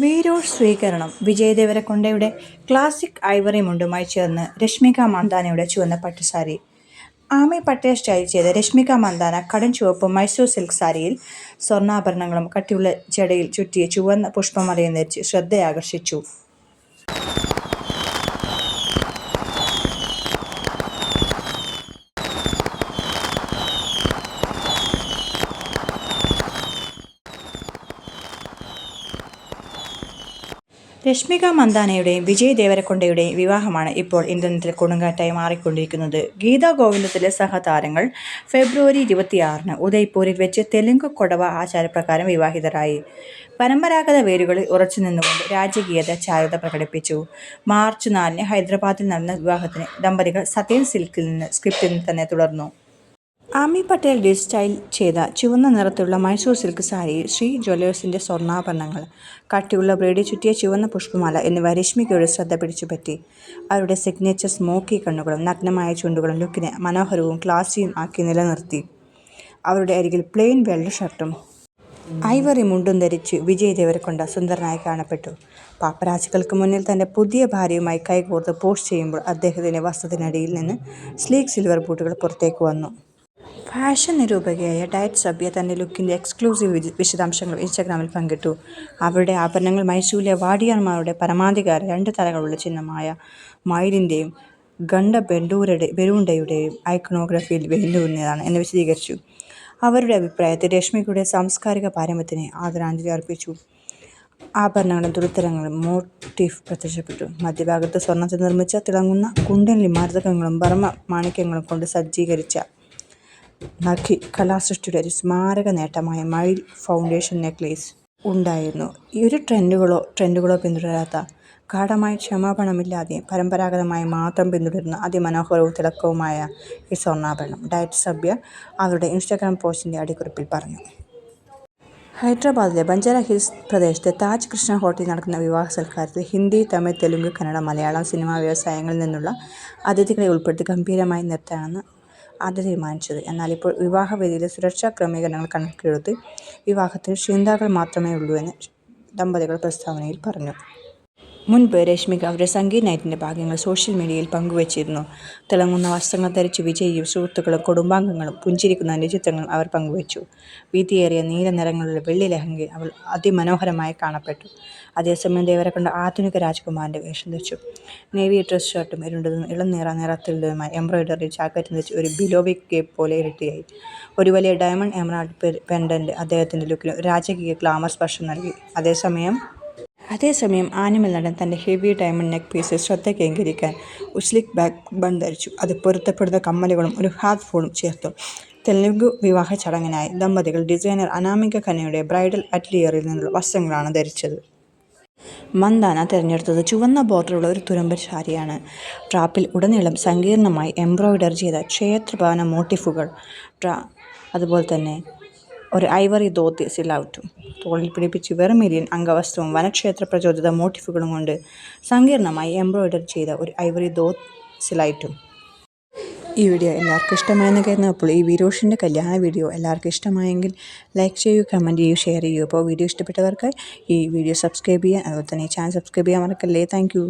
വീരൂർ സ്വീകരണം. Vijay ദേവരകൊണ്ടയുടെ classic Ivory മുണ്ടുമായി ചേർന്ന് രശ്മിക മന്ദാനയുടെ ചുവന്ന പട്ടുസാരി. ആമി പട്ടേൽ സ്റ്റൈൽ ചെയ്ത രശ്മിക മന്ദാന കടും ചുവപ്പ് മൈസൂർ സിൽക്ക് സാരിയിൽ സ്വർണ്ണാഭരണങ്ങളും കട്ടിയുള്ള ജടയിൽ ചുറ്റിയ ചുവന്ന പുഷ്പമലയും ധരിച്ച് ശ്രദ്ധയാകർഷിച്ചു. രശ്മിക മന്ദാനയുടെയും വിജയ് ദേവരകൊണ്ടയുടെയും വിവാഹമാണ് ഇപ്പോൾ ഇന്റർനെറ്റിൽ കൊടുങ്കാറ്റായി മാറിക്കൊണ്ടിരിക്കുന്നത്. ഗീതാ ഗോവിന്ദത്തിലെ സഹതാരങ്ങൾ ഫെബ്രുവരി 26-ന് ഉദയ്പൂരിൽ വെച്ച് തെലുങ്ക് കൊടവ ആചാരപ്രകാരം വിവാഹിതരായി. പരമ്പരാഗത വേരുകളിൽ ഉറച്ചുനിന്നുകൊണ്ട് രാജകീയത ചാരുത പ്രകടിപ്പിച്ചു. മാർച്ച് 4-ന് ഹൈദരാബാദിൽ നടന്ന വിവാഹത്തിന് ദമ്പതികൾ സത്യൻ സിൽക്കിൽ നിന്ന് സ്ക്രിപ്റ്റിൽ തന്നെ തുടർന്നു. ആമി പട്ടേൽ സ്റ്റൈൽ ചെയ്ത ചുവന്ന നിറത്തിലുള്ള മൈസൂർ സിൽക്ക് സാരിയിൽ ശ്രീ ജ്വല്ലേഴ്സിന്റെ സ്വർണ്ണാഭരണങ്ങൾ, കട്ടിയുള്ള ബ്രൈഡിൽ ചുറ്റിയ ചുവന്ന പുഷ്പമാല എന്നിവ രശ്മികയുടെ ശ്രദ്ധ പിടിച്ചുപറ്റി. അവരുടെ സിഗ്നേച്ചർ സ്മോക്കി കണ്ണുകളും നഗ്നമായ ചുണ്ടുകളും ലുക്കിനെ മനോഹരവും ക്ലാസിയും ആക്കി നിലനിർത്തി. അവരുടെ അരികിൽ പ്ലെയിൻ വെള്ള ഷർട്ടും ഐവറി മുണ്ടും ധരിച്ച് വിജയ് ദേവരകൊണ്ട സുന്ദരനായി കാണപ്പെട്ടു. പാപ്പരാച്ചികൾക്ക് മുന്നിൽ തന്റെ പുതിയ ഭാര്യയുമായി കൈകോർത്ത് പോസ്റ്റ് ചെയ്യുമ്പോൾ അദ്ദേഹത്തിന്റെ വസ്ത്രത്തിനടിയിൽ നിന്ന് സ്ലീക്ക് സിൽവർ ബൂട്ടുകൾ പുറത്തേക്ക് വന്നു. ഫാഷൻ നിരൂപകയായ ഡയറ്റ് സഭ്യ തന്റെ ലുക്കിന്റെ എക്സ്ക്ലൂസീവ് വിശദാംശങ്ങൾ ഇൻസ്റ്റഗ്രാമിൽ പങ്കിട്ടു. അവരുടെ ആഭരണങ്ങൾ മൈസൂരിലെ വാടിയാർമാരുടെ പരമാധികാര 2 തലകളുള്ള ചിഹ്നമായ മയിലിന്റെയും ഗണ്ട ബെരൂണ്ടയുടെയും ഐക്കണോഗ്രഫിയിൽ വെല്ലുന്നതാണ് എന്ന് വിശദീകരിച്ചു. അവരുടെ അഭിപ്രായത്തിൽ രശ്മികയുടെ സാംസ്കാരിക പാരമ്പര്യത്തിന് ആദരാഞ്ജലി അർപ്പിച്ചു. ആഭരണങ്ങളും തുണിത്തരങ്ങളും മോട്ടീഫ് പ്രത്യക്ഷപ്പെട്ടു. മധ്യഭാഗത്ത് സ്വർണ്ണത്തിൽ നിർമ്മിച്ച തിളങ്ങുന്ന കുണ്ടലി മരതകങ്ങളും ബർമ മാണിക്യങ്ങളും കൊണ്ട് സജ്ജീകരിച്ച നഖി കലാസൃഷ്ടിയുടെ ഒരു സ്മാരക നേട്ടമായ മയിൽ ഫൗണ്ടേഷൻ നെക്ലേസ് ഉണ്ടായിരുന്നു. ഒരു ട്രെൻഡുകളോ പിന്തുടരാത്ത, ഗാഢമായി ക്ഷമാപണമില്ലാതെയും പരമ്പരാഗതമായി മാത്രം പിന്തുടരുന്ന അതിമനോഹരവും തിളക്കവുമായ ഈ സ്വർണ്ണാഭരണം, ഡയറ്റ് സഭ്യ അവരുടെ ഇൻസ്റ്റഗ്രാം പോസ്റ്റിന്റെ അടിക്കുറിപ്പിൽ പറഞ്ഞു. ഹൈദരാബാദിലെ ബഞ്ചാര ഹിൽസ് പ്രദേശത്തെ താജ് കൃഷ്ണ ഹോട്ടലിൽ നടക്കുന്ന വിവാഹ സൽക്കാരത്തിൽ ഹിന്ദി, തമിഴ്, തെലുങ്ക്, കന്നഡ, മലയാളം സിനിമാ വ്യവസായങ്ങളിൽ നിന്നുള്ള അതിഥികളെ ഉൾപ്പെടുത്തി ഗംഭീരമായി നിർത്താനാണ് ആദ്യം തീരുമാനിച്ചത്. എന്നാൽ ഇപ്പോൾ വിവാഹവേദിയിലെ സുരക്ഷാ ക്രമീകരണങ്ങൾ കണക്കിലെടുത്ത് വിവാഹത്തിന് ക്ഷീന്താക്കൾ മാത്രമേ ഉള്ളൂ എന്ന് ദമ്പതികൾ പ്രസ്താവനയിൽ പറഞ്ഞു. മുൻപ് രശ്മിക അവരുടെ സംഗീത് നൈറ്റിന്റെ ഭാഗങ്ങൾ സോഷ്യൽ മീഡിയയിൽ പങ്കുവച്ചിരുന്നു. തിളങ്ങുന്ന വസ്ത്രങ്ങൾ ധരിച്ച് വിജയിയും സുഹൃത്തുക്കളും കുടുംബാംഗങ്ങളും പുഞ്ചിരിക്കുന്നതിന്റെ ചിത്രങ്ങളും അവർ പങ്കുവച്ചു. വീതിയേറിയ നീല നിറങ്ങളുള്ള വെള്ളി ലെഹങ്കയിൽ അവൾ അതിമനോഹരമായി കാണപ്പെട്ടു. അതേസമയം ദേവരകൊണ്ട ആധുനിക രാജകുമാരന്റെ വേഷം ധരിച്ചു. നേവി ഡ്രസ് ഷർട്ടും ഇരുണ്ടതും ഇളം നിറത്തിലുള്ളതുമായ എംബ്രോയിഡറി ജാക്കറ്റും ധരിച്ച് ഒരു ബിലോവിക് കേപ്പ് പോലെ ഇരട്ടിയായി. ഒരു വലിയ ഡയമണ്ട് എമറാൾഡ് പെൻഡന്റ് അദ്ദേഹത്തിന്റെ ലുക്കിന് ഒരു രാജകീയ ഗ്ലാമർ സ്പർശം നൽകി. അതേസമയം ആനിമൽ നടൻ തന്റെ ഹെവി ഡയമണ്ട് നെക്ക് പീസിൽ ശ്രദ്ധ കേന്ദ്രീകരിക്കാൻ ഒരു സ്ലിക്ക് ബാക്ക് ബൺ ധരിച്ചു. അത് പൊരുത്തപ്പെടുന്ന കമ്മലുകളും ഒരു ഹാത്ത് ഫോണും ചേർത്തു. തെലുങ്ക് വിവാഹ ചടങ്ങിനായി ദമ്പതികൾ ഡിസൈനർ അനാമിക ഖന്നയുടെ ബ്രൈഡൽ അറ്റ്ലിയറിൽ നിന്നുള്ള വസ്ത്രങ്ങളാണ് ധരിച്ചത്. മന്ദാന തിരഞ്ഞെടുത്തത് ചുവന്ന ബോർഡറുള്ള ഒരു തുരുമ്പൻ സാരിയാണ്. ട്രാപ്പിൽ ഉടനീളം സങ്കീർണമായി എംബ്രോയിഡർ ചെയ്ത ക്ഷേത്രഭവന മോട്ടീഫുകൾ, അതുപോലെ തന്നെ ഒരു ഐവറി ധോത്തി സിലൗറ്റും, തോളിൽ പിടിപ്പിച്ച് വെർമിലിയൻ അംഗവസ്ത്രവും വനക്ഷേത്ര പ്രചോദിത മോട്ടീഫുകളും കൊണ്ട് സങ്കീർണമായി എംബ്രോയിഡർ ചെയ്ത ഒരു ഐവറി ധോത്ത് സിലൈറ്റും. ഈ വീഡിയോ എല്ലാവർക്കും ഇഷ്ടമായെന്ന് കരുതുന്നു. അപ്പോൾ ഈ വീരൂഷിൻ്റെ കല്യാണ വീഡിയോ എല്ലാവർക്കും ഇഷ്ടമായെങ്കിൽ ലൈക്ക് ചെയ്യൂ, കമൻറ്റ് ചെയ്യൂ, ഷെയർ ചെയ്യൂ. അപ്പോൾ വീഡിയോ ഇഷ്ടപ്പെട്ടവർക്ക് ഈ വീഡിയോ സബ്സ്ക്രൈബ് ചെയ്യാൻ, അതുപോലെ തന്നെ ഈ ചാനൽ സബ്സ്ക്രൈബ് ചെയ്യാൻ മറക്കല്ലേ. Thank you.